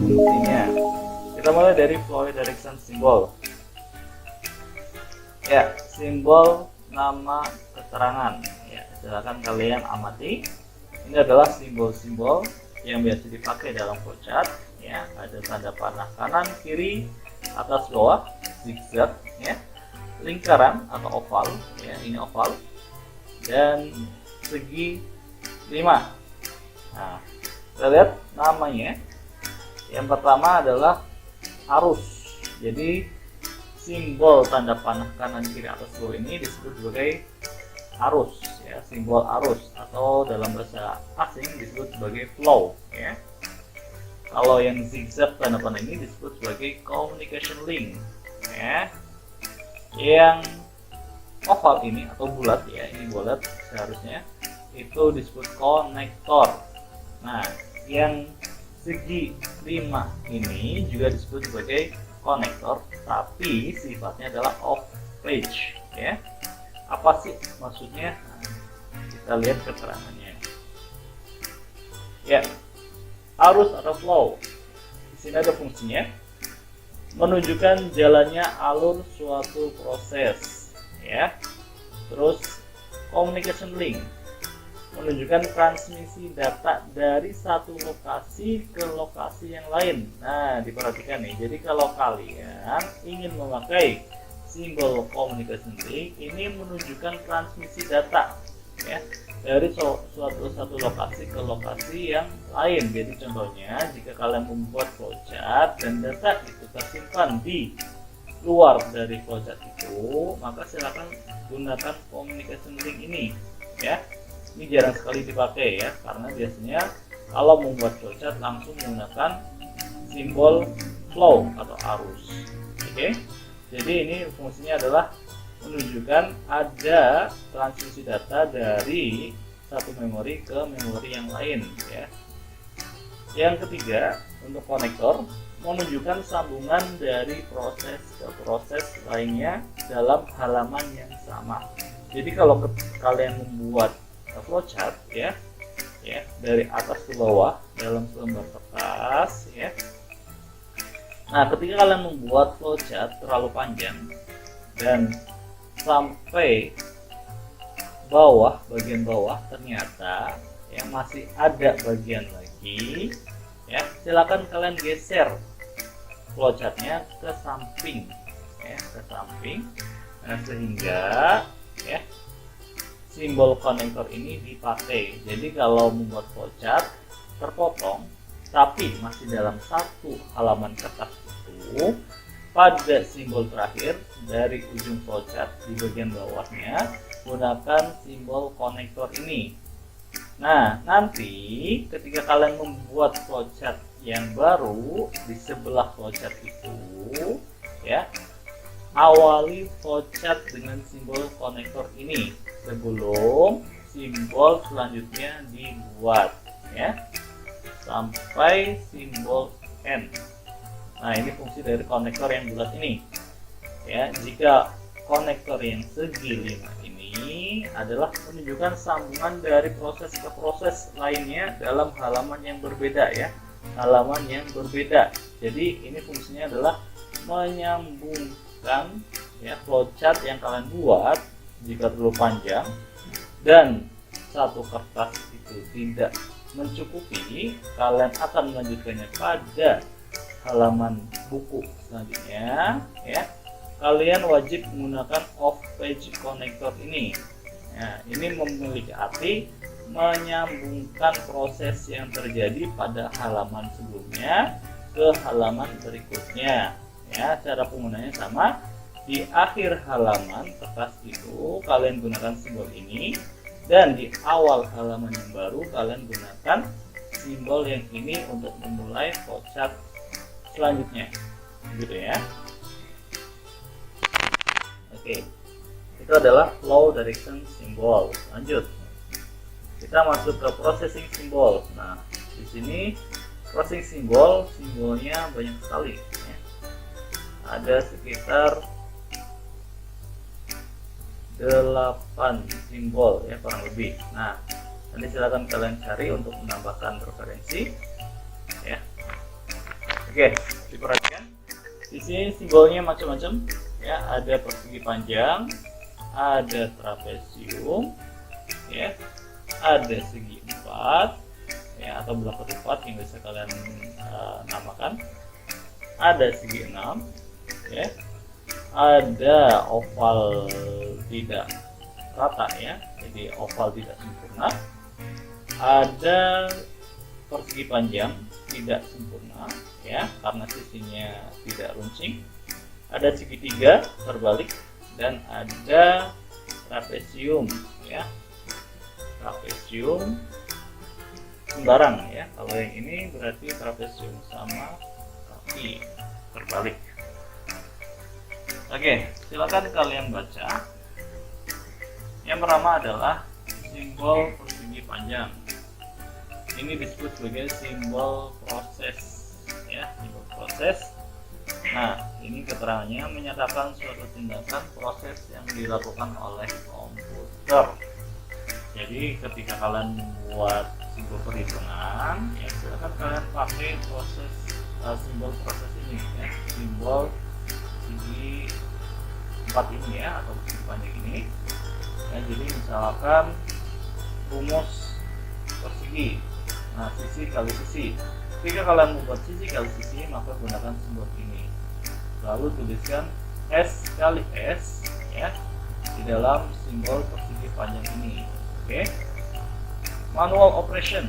fungsinya. Kita mulai dari flow direction symbol. Ya, simbol nama keterangan. Ya, silakan kalian amati. Ini adalah simbol-simbol yang biasa dipakai dalam flowchart. Ya, ada tanda panah kanan, kiri, atas, bawah, zigzag, ya, lingkaran atau oval. Ya, ini oval dan segi 5. Nah, kita lihat namanya. Yang pertama adalah arus. Jadi simbol tanda panah kanan, kiri, atas, bawah ini disebut sebagai arus, ya, simbol arus, atau dalam bahasa asing disebut sebagai flow, ya. Kalau yang zigzag tanda panah ini disebut sebagai communication link, ya. Yang oval ini atau bulat, ya, ini bulat seharusnya itu disebut konektor. Nah, yang segi 5 ini juga disebut sebagai konektor, tapi sifatnya adalah off page, ya. Apa sih maksudnya? Nah, kita lihat keterangannya. Ya, arus atau flow. Di sini ada fungsinya menunjukkan jalannya alur suatu proses, ya. Terus communication link menunjukkan transmisi data dari satu lokasi ke lokasi yang lain. Nah, diperhatikan nih. Jadi kalau kalian ingin memakai simbol communication link, ini menunjukkan transmisi data, ya, dari satu lokasi ke lokasi yang lain. Jadi contohnya, jika kalian membuat flowchart dan data itu tersimpan di luar dari flowchart itu, maka silakan gunakan communication link ini, ya. Ini jarang sekali dipakai, ya, karena biasanya kalau membuat flowchart langsung menggunakan simbol flow atau arus. Oke, jadi ini fungsinya adalah menunjukkan ada transmisi data dari satu memori ke memori yang lain, ya. Yang ketiga, untuk konektor, menunjukkan sambungan dari proses ke proses lainnya dalam halaman yang sama. Jadi kalau kalian membuat flowchart, ya, dari atas ke bawah dalam selembar kertas, ya. Nah, ketika kalian membuat flowchart terlalu panjang dan sampai bawah, bagian bawah, ternyata yang masih ada bagian lagi, ya, silakan kalian geser flowchartnya ke samping, ya, ke samping. Nah, sehingga, ya, simbol konektor ini dipakai. Jadi kalau membuat flowchart terpotong tapi masih dalam satu halaman kertas itu, pada simbol terakhir dari ujung flowchart di bagian bawahnya gunakan simbol konektor ini. Nah, nanti ketika kalian membuat flowchart yang baru di sebelah flowchart itu, ya, awali flowchart dengan simbol konektor ini sebelum simbol selanjutnya dibuat, ya, sampai simbol N. Nah, ini fungsi dari konektor yang bulat ini, ya. Jika konektor yang segi 5 ini adalah menunjukkan sambungan dari proses ke proses lainnya dalam halaman yang berbeda, ya, halaman yang berbeda. Jadi ini fungsinya adalah menyambungkan, ya, flowchart yang kalian buat jika terlalu panjang dan satu kertas itu tidak mencukupi, kalian akan melanjutkannya pada halaman buku selanjutnya, ya. Kalian wajib menggunakan off page connector ini. Nah, ini memiliki arti menyambungkan proses yang terjadi pada halaman sebelumnya ke halaman berikutnya, ya. Cara penggunaannya sama. Di akhir halaman kertas itu kalian gunakan simbol ini, dan di awal halaman yang baru kalian gunakan simbol yang ini untuk memulai flowchart selanjutnya, gitu, ya. Oke, itu adalah flow direction symbol. Lanjut, kita masuk ke processing symbol. Nah, di sini processing symbol, simbolnya banyak sekali, ya. Ada sekitar 8 simbol, ya, kurang lebih. Nah, nanti silakan kalian cari untuk menambahkan referensi, ya. Oke, diperhatikan di sini simbolnya macam-macam ya, ada persegi panjang, ada trapesium ya, ada segi 4 ya, atau belah ketupat yang bisa kalian namakan, ada segi 6 ya, ada oval tidak rata ya, jadi oval tidak sempurna, ada persegi panjang tidak sempurna ya, karena sisinya tidak runcing, ada segitiga terbalik, dan ada trapesium ya, trapesium sembarang ya. Kalau yang ini berarti trapesium sama kaki terbalik. Oke, silakan kalian baca. Yang pertama adalah simbol persegi panjang. Ini disebut sebagai simbol proses ya, simbol proses. Nah, ini keterangannya menyatakan suatu tindakan proses yang dilakukan oleh komputer. Jadi ketika kalian membuat simbol perhitungan ya, silakan kalian pakai proses simbol proses ini ya, simbol segi 4 ini ya, atau segi panjang ini ya. Jadi misalkan rumus persegi, nah sisi kali sisi, ketika kalian membuat sisi kali sisi maka gunakan simbol ini, lalu tuliskan S kali S ya di dalam simbol persegi panjang ini. Oke. Manual operation,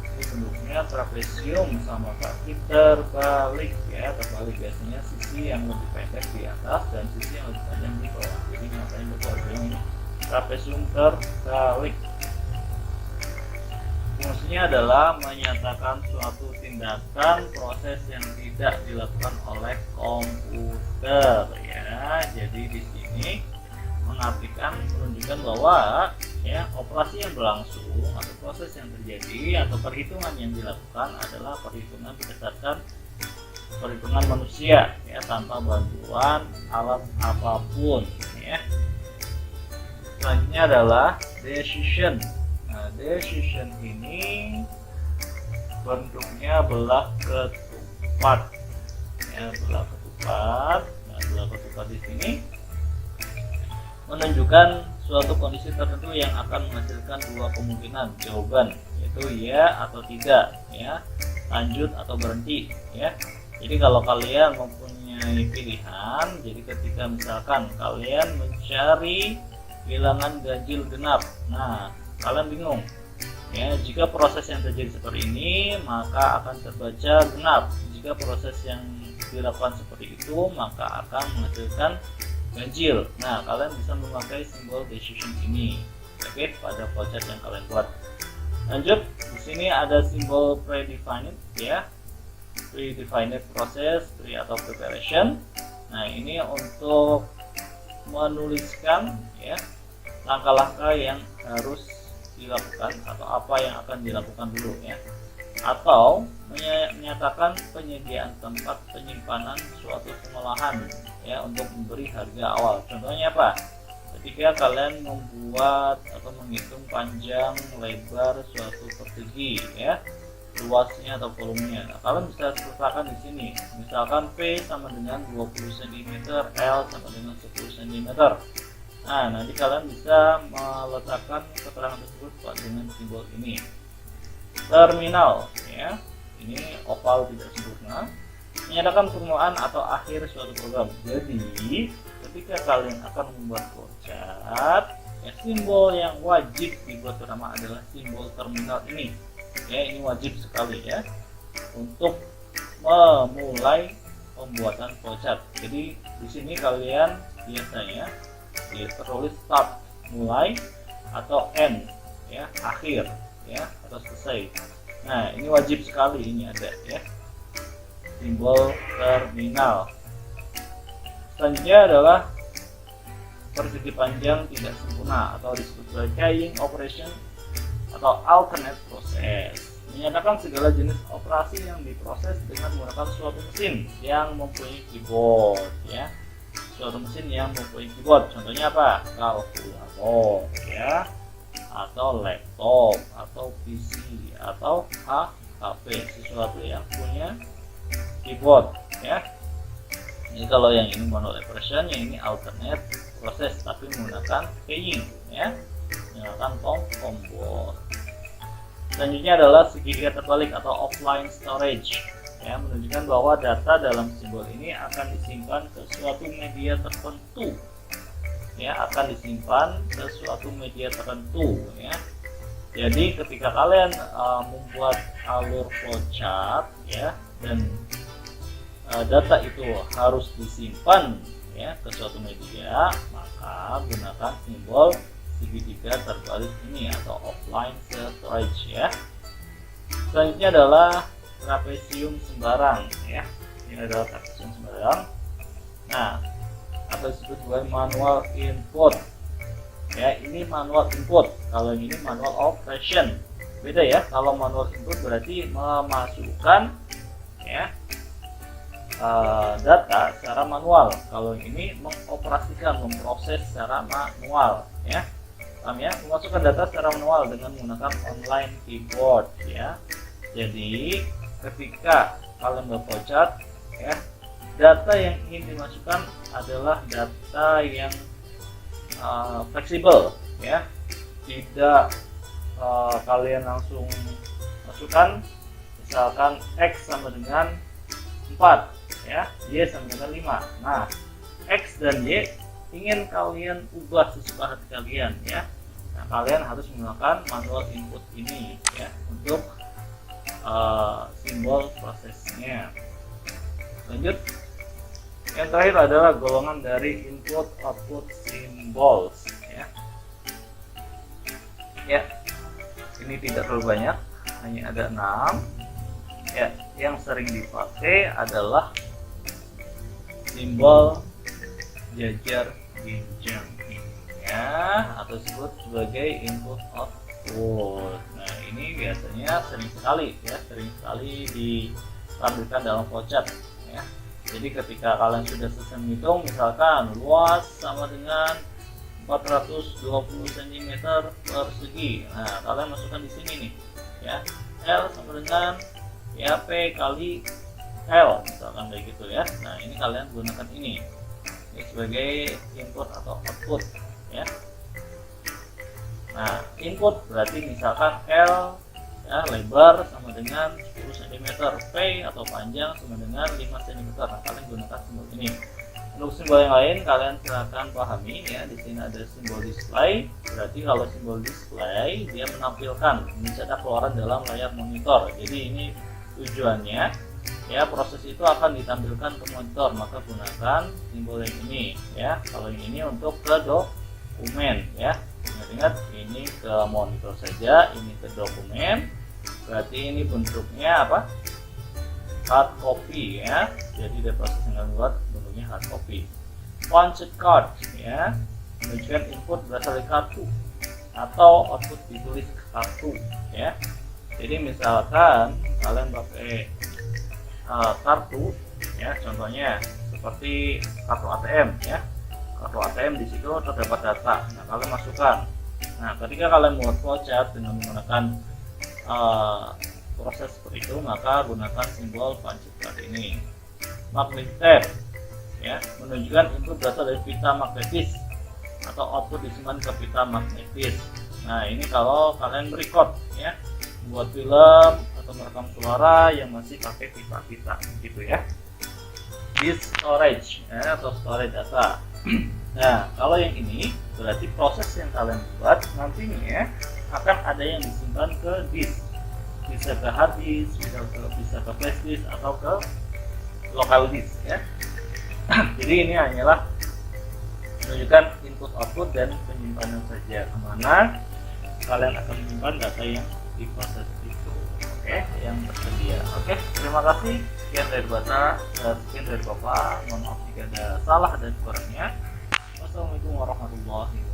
ini bentuknya trapesium sama kaki terbalik ya, terbalik, biasanya sisi yang lebih pendek di atas dan sisi yang lebih panjang di bawah, jadi makanya berarti ini trapesium terbalik. Fungsinya adalah menyatakan suatu tindakan proses yang tidak dilakukan oleh komputer ya. Jadi di sini menunjukkan bahwa ya, operasi yang berlangsung atau proses yang terjadi atau perhitungan yang dilakukan adalah perhitungan berdasarkan perhitungan manusia ya, tanpa bantuan alat apapun ya. Selanjutnya adalah decision. Nah, decision ini bentuknya belah ketupat ya, belah ketupat. Nah, belah ketupat di sini menunjukkan suatu kondisi tertentu yang akan menghasilkan dua kemungkinan jawaban, yaitu ya atau tidak ya, lanjut atau berhenti ya. Jadi kalau kalian mempunyai pilihan, jadi ketika misalkan kalian mencari bilangan ganjil genap, nah kalian bingung ya, jika proses yang terjadi seperti ini maka akan terbaca genap, jika proses yang dilakukan seperti itu maka akan menghasilkan ganjil. Nah, kalian bisa memakai simbol decision ini, oke, pada flowchart yang kalian buat. Lanjut, di sini ada simbol predefined ya, predefined process, atau preparation. Nah, ini untuk menuliskan ya langkah-langkah yang harus dilakukan atau apa yang akan dilakukan dulu ya, atau menyatakan penyediaan tempat penyimpanan suatu pengolahan ya, untuk memberi harga awal. Contohnya apa? Ketika kalian membuat atau menghitung panjang lebar suatu persegi ya, luasnya atau volumenya. Nah, kalian bisa sertakan di sini. Misalkan P sama dengan 20 cm, L sama dengan 10 cm. Nah, nanti kalian bisa meletakkan keterangan tersebut dengan simbol ini. Terminal ya, ini oval tidak sempurna, menyatakan permulaan atau akhir suatu program. Jadi ketika kalian akan membuat flowchart ya, simbol yang wajib dibuat pertama adalah simbol terminal ini ya, ini wajib sekali ya untuk memulai pembuatan flowchart. Jadi di sini kalian biasanya ditulis start mulai atau end ya, akhir ya, atau selesai. Nah, ini wajib sekali, ini ada ya simbol terminal. Selanjutnya adalah persegi panjang tidak sempurna atau disebut sebagai chain operation atau alternate process, menyatakan segala jenis operasi yang diproses dengan menggunakan suatu mesin yang mempunyai keyboard ya, suatu mesin yang mempunyai keyboard. Contohnya apa? Kalkulator ya, atau laptop, atau PC, atau HP, sesuatu yang punya keyboard ya. Jadi kalau yang ini manual operation, yang ini alternate proses tapi menggunakan keying ya, menggunakan tombol. Selanjutnya adalah segitiga terbalik atau offline storage ya, menunjukkan bahwa data dalam simbol ini akan disimpan ke suatu media tertentu ya, akan disimpan ke suatu media tertentu ya. Jadi ketika kalian membuat alur flowchart ya, dan data itu harus disimpan ya ke suatu media, maka gunakan simbol segitiga terbalik ini atau offline storage ya. Selanjutnya adalah trapesium sembarang ya. Ini adalah trapesium sembarang. Nah, atau disebut sebagai manual input ya. Ini manual input, kalau yang ini manual operation. Beda ya. Kalau manual input berarti memasukkan ya data secara manual. Kalau ini mengoperasikan, memproses secara manual ya. Paham ya? Memasukkan data secara manual dengan menggunakan online keyboard ya. Jadi ketika kalian berflowchart ya, data yang ingin dimasukkan adalah data yang fleksibel ya, tidak kalian langsung masukkan misalkan X sama dengan 4 ya, Y sama dengan 5. Nah, X dan Y ingin kalian ubah sesuka hati kalian ya. Nah, kalian harus menggunakan manual input ini ya untuk simbol prosesnya. Lanjut, yang terakhir adalah golongan dari input output symbols ya. Ya, ini tidak terlalu banyak, hanya ada 6 ya. Yang sering dipakai adalah simbol jajar ginjang ya, atau disebut sebagai input output. Nah, ini biasanya sering sekali ditampilkan dalam flowchart ya. Jadi ketika kalian sudah selesai menghitung, misalkan luas sama dengan 420 cm persegi. Nah, kalian masukkan di sini nih ya. L sama dengan ya P kali L misalkan kayak gitu ya. Nah, ini kalian gunakan ini sebagai input atau output ya. Nah, input berarti misalkan L ya, lebar sama dengan 10 cm, P atau panjang sama dengan 5 cm. Nah, kalian gunakan simbol ini. Untuk simbol yang lain kalian silakan pahami ya. Di sini ada simbol display. Berarti kalau simbol display dia menampilkan mencetak keluaran dalam layar monitor. Jadi ini tujuannya ya, proses itu akan ditampilkan ke monitor, maka gunakan simbol yang ini ya. Kalau yang ini untuk ke dokumen ya. Ingat-ingat, ini ke monitor saja, ini ke dokumen. Berarti ini bentuknya apa? Hard copy ya. Jadi dari proses yang kalian buat bentuknya hard copy. Punched card ya, menunjukkan input berasal dari kartu atau output ditulis ke kartu ya. Jadi misalkan kalian pakai kartu ya, contohnya seperti kartu ATM ya. Kartu ATM di situ terdapat data. Nah, kalian masukkan. Nah, ketika kalian membuat flowchart dengan menggunakan proses seperti itu, maka gunakan simbol punched card ini. Magnetic tape ya, menunjukkan input berasal dari pita magnetis atau output disimpan ke pita magnetis. Nah, ini kalau kalian merecord ya, buat film atau merekam suara yang masih pakai pita-pita gitu ya. Disk storage ya, atau storage data. Nah, kalau yang ini berarti proses yang kalian buat nantinya akan ada yang disimpan ke disk, bisa ke hard disk, bisa ke flash disk atau ke local disk ya. Jadi ini hanyalah menunjukkan input output dan penyimpanan saja, kemana kalian akan menyimpan data yang diproses itu. Oke, yang tersedia. Oke, terima kasih. Sekian dari Bapak. Mohon maaf jika ada salah dan kurangnya. Wassalamualaikum warahmatullahi wabarakatuh.